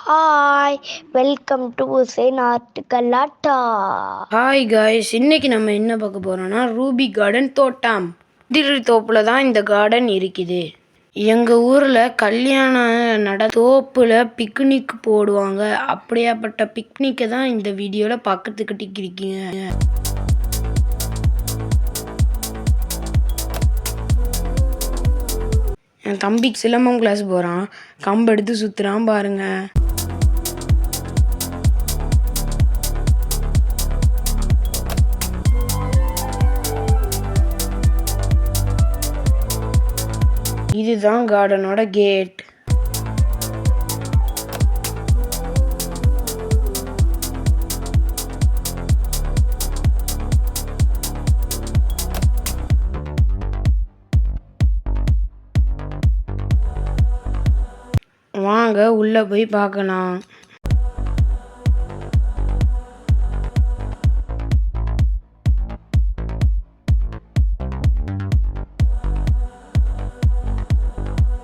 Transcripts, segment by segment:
Hi welcome to நாட்டுக்கல்லாட்டா. Hi guys, இன்னைக்கு நம்ம என்ன பார்க்க போறோம்னா ரூபி கார்டன் தோட்டம். தோப்புல தான் இந்த கார்டன் இருக்குது. எங்கள் ஊரில் கல்யாணம் தோப்புல பிக்னிக் போடுவாங்க. அப்படியாப்பட்ட பிக்னிக்கை தான் இந்த வீடியோவில் பார்க்கறதுக்கிட்டு இருக்கீங்க. என் தம்பிக்கு சிலம்பம் கிளாஸ் போகிறான். கம்பு எடுத்து சுற்றுறான் பாருங்க. இதுதான் கார்டனோட கேட். வாங்க உள்ள போய் பார்க்கலாம்.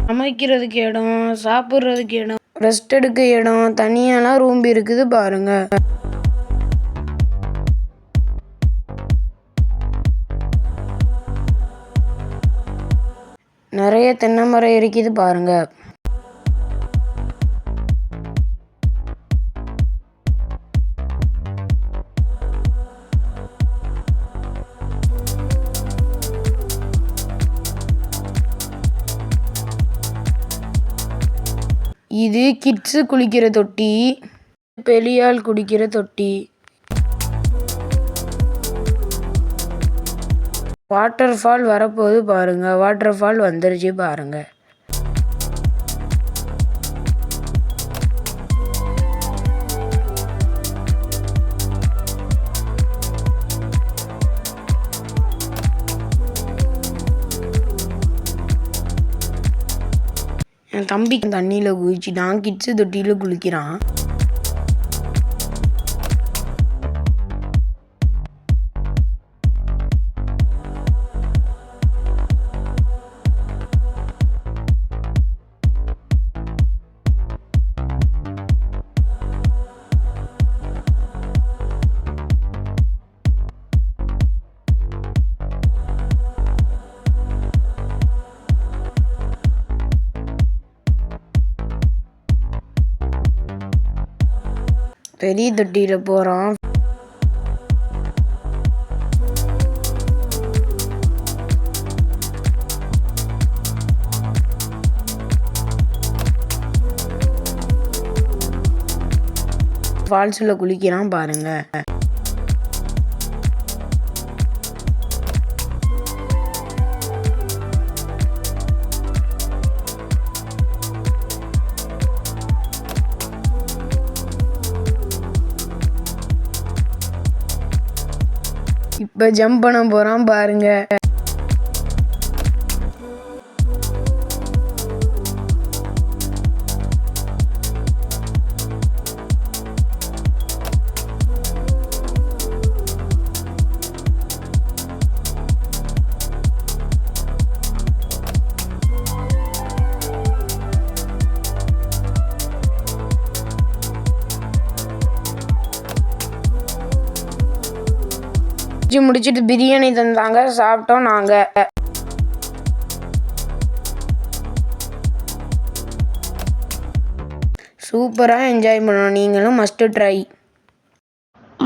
சமைக்கிறதுக்கு இடம், சாப்பிட்றதுக்கு இடம், ரெஸ்ட் எடுக்க இடம், தனியாலாம் ரூம் இருக்குது பாருங்க. நிறைய தென்னை மரம் இருக்குது பாருங்க. இது கிட்ஸு குளிக்கிற தொட்டி, பெரியாள் குடிக்கிற தொட்டி. வாட்டர் ஃபால் வரப்போகுது பாருங்க. வாட்டர் ஃபால் வந்துருச்சு பாருங்க. என் தம்பிக்கு தண்ணியில் குளிச்சுட்டான். கிட்ஸு தொட்டியில் குளிக்கிறான். பெரிய தொட்டியில் போகிறான். ஃபால்ஸில் குளிக்கிறான் பாருங்க. இப்போ ஜம்ப் பண்ண போகிறான் பாருங்க. முடிச்சுட்டு பிரியாணி தந்தாங்க, சாப்பிட்டோம் நாங்க. சூப்பரா என்ஜாய் பண்ணோம். நீங்களும் மஸ்ட் ட்ரை.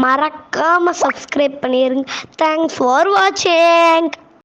மறக்காம சப்ஸ்கிரைப் பண்ணிருங்க. தேங்க்ஸ் ஃபார் வாட்சிங்.